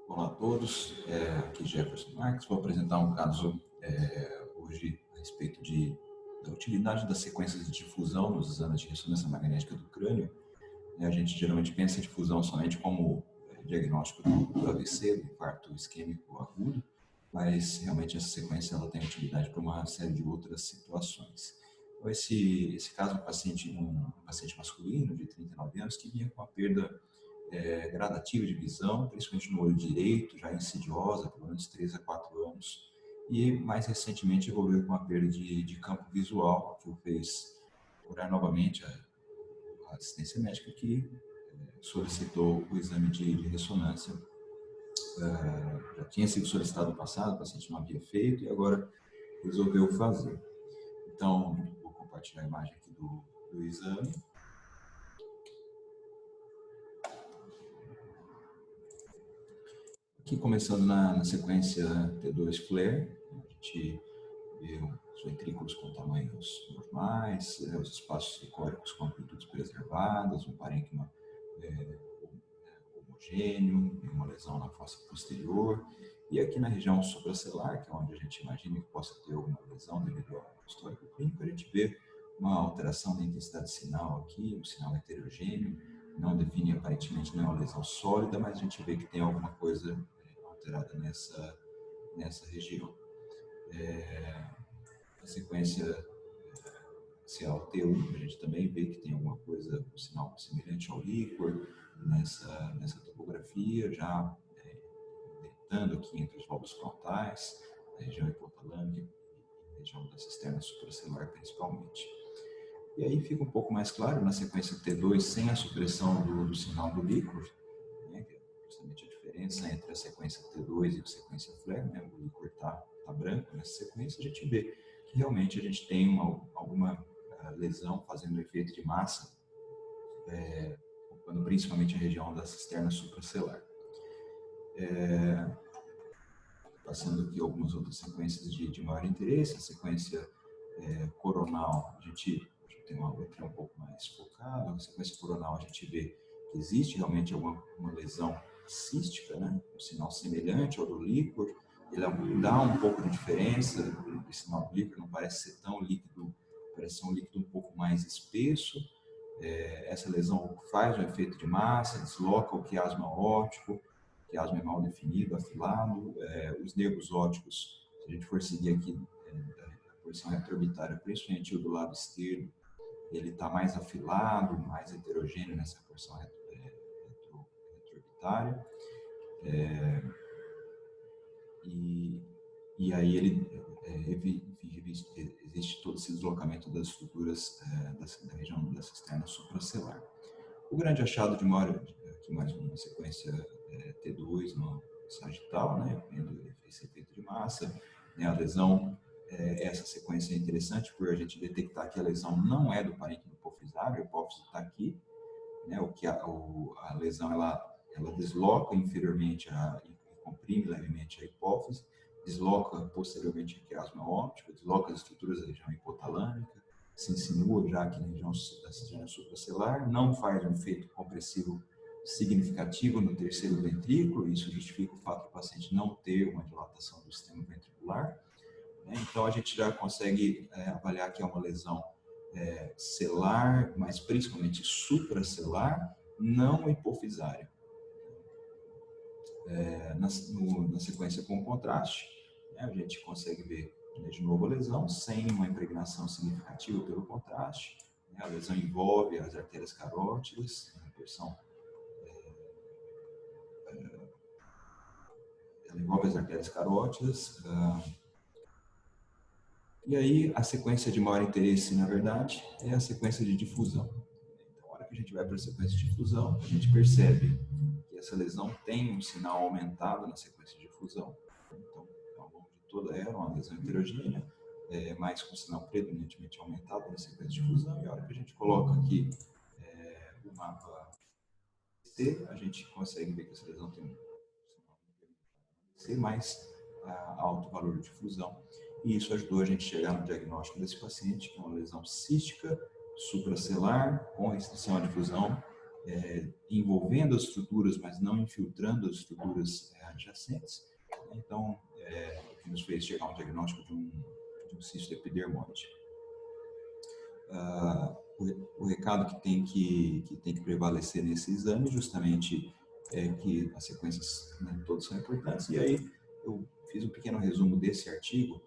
Olá a todos, aqui Jefferson Marques. Vou apresentar um caso hoje a respeito da utilidade das sequências de difusão nos exames de ressonância magnética do crânio. A gente geralmente pensa em difusão somente como diagnóstico do AVC, do infarto isquêmico agudo, mas realmente essa sequência ela tem utilidade para uma série de outras situações. Então, esse caso é um paciente masculino de 39 anos que vinha com uma perda gradativa de visão, principalmente no olho direito, já insidiosa, pelo menos 3 a 4 anos, e mais recentemente evoluiu com uma perda de campo visual, que o fez procurar novamente a assistência médica, que solicitou o exame de ressonância. Já tinha sido solicitado no passado, o paciente não havia feito, e agora resolveu fazer. Então, vou compartilhar a imagem aqui do exame. Aqui, começando na sequência T2 FLAIR, a gente vê os ventrículos com tamanhos normais, os espaços licóricos com amplitudes preservadas, um parênquima homogêneo, uma lesão na fossa posterior. E aqui na região supracelular, que é onde a gente imagina que possa ter alguma lesão devido ao histórico clínico, a gente vê uma alteração da intensidade de sinal aqui, um sinal heterogêneo, não define aparentemente nenhuma lesão sólida, mas a gente vê que tem alguma coisa alterada nessa região. A sequência axial T1, a gente também vê que tem alguma coisa, um sinal semelhante ao líquor nessa topografia, já dentando aqui entre os lobos frontais, a região hipotalâmica e a região da cisterna supracelular principalmente. E aí fica um pouco mais claro na sequência T2, sem a supressão do sinal do líquor, né, que é justamente a diferença entre a sequência T2 e a sequência FLAIR, né, o líquor está branco nessa sequência, a gente vê que realmente a gente tem alguma lesão fazendo efeito de massa, ocupando principalmente a região da cisterna supracelular. Passando aqui algumas outras sequências de maior interesse, a sequência coronal, a gente tem uma letra um pouco mais focada, na sequência coronal a gente vê que existe realmente uma lesão cística, né? Um sinal semelhante ao do líquor, ele dá um pouco de diferença, o sinal do líquor não parece ser tão líquido, parece ser um líquido um pouco mais espesso. Essa lesão faz um efeito de massa, desloca o quiasma óptico, o quiasma é mal definido, afilado, os nervos ópticos, se a gente for seguir aqui a porção retroorbitária, principalmente o do lado esquerdo, ele está mais afilado, mais heterogêneo nessa porção retroorbitária. E aí existe todo esse deslocamento das estruturas da região da cisterna supracelular. O grande achado de maior, aqui mais uma sequência T2 no sagital, né, vendo esse efeito de massa, né, a lesão, essa sequência é interessante por a gente detectar que a lesão não é do parênquima hipofisário, a hipófise está aqui, né, a lesão ela desloca inferiormente e comprime levemente a hipófise, desloca posteriormente o quiasma óptico, desloca as estruturas da região hipotalâmica, se insinua já aqui na região da cisterna supracelular, não faz um efeito compressivo significativo no terceiro ventrículo, isso justifica o fato do paciente não ter uma dilatação do sistema ventricular, né? Então a gente já consegue avaliar que é uma lesão celular, mas principalmente supracelular, não hipofisária. Na sequência com contraste, né, a gente consegue ver de novo a lesão sem uma impregnação significativa pelo contraste, né, a lesão envolve as artérias carótidas, ela envolve as artérias carótidas, e aí a sequência de maior interesse, na verdade, é a sequência de difusão. Então, na hora que a gente vai para a sequência de difusão, a gente percebe que essa lesão tem um sinal aumentado na sequência de difusão. Então, ao longo de toda ela, uma lesão heterogênea, mas com sinal predominantemente aumentado na sequência de difusão. E a hora que a gente coloca aqui o mapa T, a gente consegue ver que essa lesão tem um sinal mais alto valor de difusão. E isso ajudou a gente a chegar no diagnóstico desse paciente, que é uma lesão cística supracelular com restrição à difusão envolvendo as estruturas, mas não infiltrando as estruturas adjacentes. Então, o que nos fez chegar ao diagnóstico de um cisto epidermoide. O recado que tem que prevalecer nesse exame justamente é que as sequências, né, todas são importantes. E aí eu fiz um pequeno resumo desse artigo,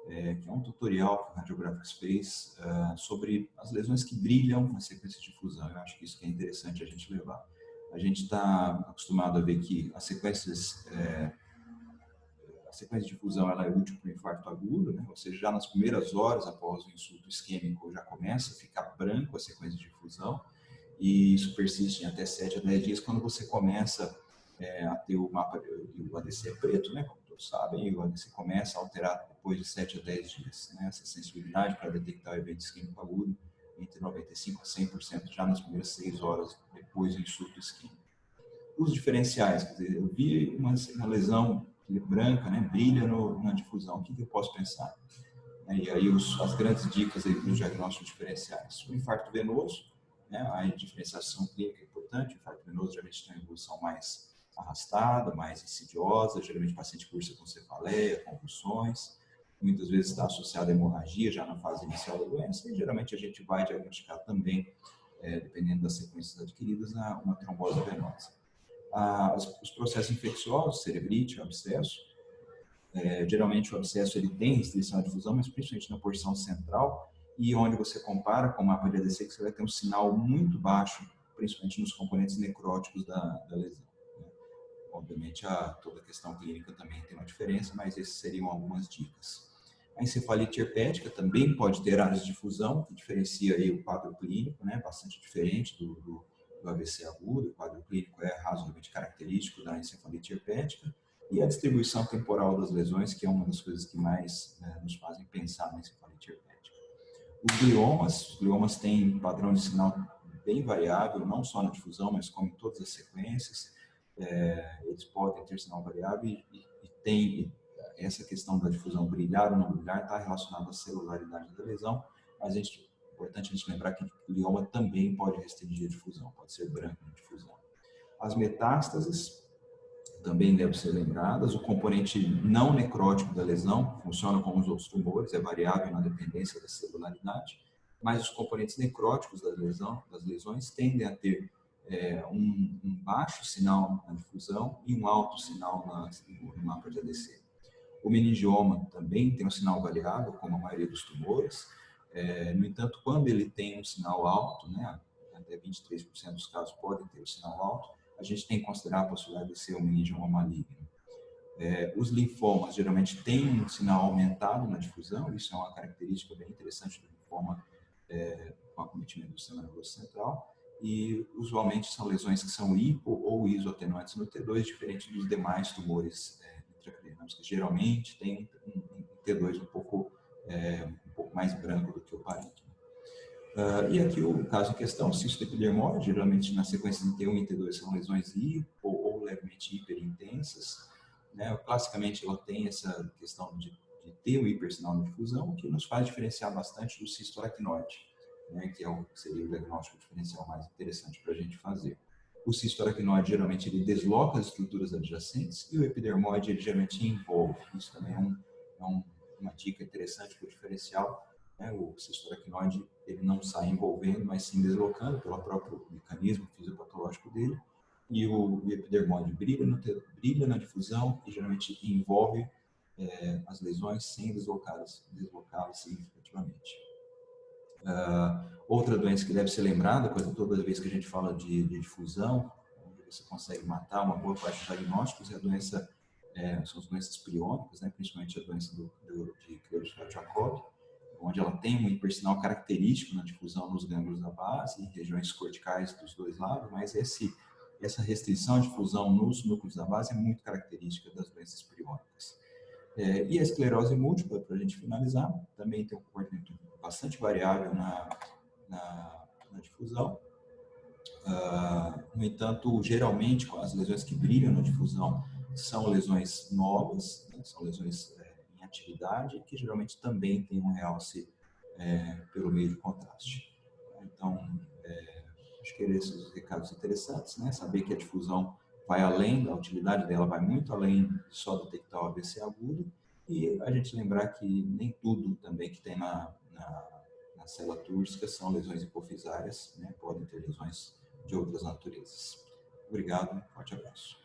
que é um tutorial que o Radiographics fez sobre as lesões que brilham na sequência de fusão. Eu acho que isso que é interessante a gente levar. A gente está acostumado a ver que as sequências a sequência de fusão ela é útil para o infarto agudo, né? Ou seja, já nas primeiras horas após o insulto isquêmico já começa a ficar branco a sequência de fusão, e isso persiste em até 7 a 10 dias quando você começa a ter o mapa, o ADC é preto, né? Como todos sabem, e o ADC começa a alterar depois de 7 a 10 dias, né? Essa sensibilidade para detectar o evento isquêmico agudo entre 95% a 100% já nas primeiras 6 horas depois do insulto isquêmico. Os diferenciais, quer dizer, eu vi uma lesão branca, né, brilha na difusão, o que eu posso pensar? E aí as grandes dicas aí para os diagnósticos diferenciais. O infarto venoso, né, a diferenciação clínica é importante, o infarto venoso geralmente tem uma evolução mais arrastada, mais insidiosa, geralmente o paciente cursa com cefaleia, convulsões, muitas vezes está associado à hemorragia já na fase inicial da doença, e geralmente a gente vai diagnosticar também, dependendo das sequências adquiridas, uma trombose venosa. Os processos infecciosos, cerebrite, abscesso, geralmente o abscesso ele tem restrição à difusão, mas principalmente na porção central, e onde você compara com o mapa de ADC, que você vai ter um sinal muito baixo, principalmente nos componentes necróticos da lesão. Obviamente, toda a questão clínica também tem uma diferença, mas essas seriam algumas dicas. A encefalite herpética também pode ter áreas de difusão, que diferencia aí o quadro clínico, né, bastante diferente do AVC agudo. O quadro clínico é razoavelmente característico da encefalite herpética. E a distribuição temporal das lesões, que é uma das coisas que mais nos fazem pensar na encefalite herpética. Os gliomas têm padrão de sinal bem variável, não só na difusão, mas como em todas as sequências. Eles podem ter sinal variável e tem essa questão da difusão brilhar ou não brilhar está relacionada à celularidade da lesão, mas é importante a gente lembrar que o glioma também pode restringir a difusão, pode ser branco na difusão. As metástases também devem ser lembradas. O componente não necrótico da lesão funciona como os outros tumores, é variável na dependência da celularidade, mas os componentes necróticos das lesões tendem a ter um baixo sinal na difusão e um alto sinal no mapa de ADC. O meningioma também tem um sinal variável, como a maioria dos tumores. No entanto, quando ele tem um sinal alto, né, até 23% dos casos podem ter o sinal alto, a gente tem que considerar a possibilidade de ser um meningioma maligno. Os linfomas geralmente têm um sinal aumentado na difusão, isso é uma característica bem interessante do linfoma com acometimento do sistema nervoso central, e usualmente são lesões que são hipo ou isoatenuantes no T2, diferente dos demais tumores intracranianos, que geralmente têm um T2 um pouco mais branco do que o parênquima. E aqui o caso em questão, cisto epidermoide, geralmente na sequência de T1 e T2 são lesões hipo ou levemente hiperintensas, né? Classicamente ela tem essa questão de ter o hipersinal de difusão, que nos faz diferenciar bastante do cisto aracnoide, né? Que seria o diagnóstico diferencial mais interessante para a gente fazer. O cisto aracnoide geralmente ele desloca as estruturas adjacentes e o epidermoide ele geralmente envolve. Isso também é uma dica interessante para o diferencial. O cisto aracnoide ele não sai envolvendo, mas sim deslocando pelo próprio mecanismo fisiopatológico dele. E o epidermoide brilha na difusão e geralmente envolve as lesões sem deslocá-las significativamente. Outra doença que deve ser lembrada, toda vez que a gente fala de difusão, onde você consegue matar uma boa parte dos diagnósticos, são as doenças priônicas, né, principalmente a doença de Creutzfeldt-Jakob, onde ela tem um hipersinal característico na difusão nos gânglios da base e regiões corticais dos dois lados, mas essa restrição de difusão nos núcleos da base é muito característica das doenças priônicas. E a esclerose múltipla, para a gente finalizar, também tem um comportamento bastante variável na difusão. No entanto, geralmente, as lesões que brilham na difusão são lesões novas, né? São lesões em atividade, que geralmente também tem um realce pelo meio de contraste. Então, Acho que esses os recados interessantes, né? Saber que a difusão vai além, a utilidade dela vai muito além de só detectar o AVC agudo, e a gente lembrar que nem tudo também que tem na célula túrcica são lesões hipofisárias, né? Podem ter lesões de outras naturezas. Obrigado, forte abraço.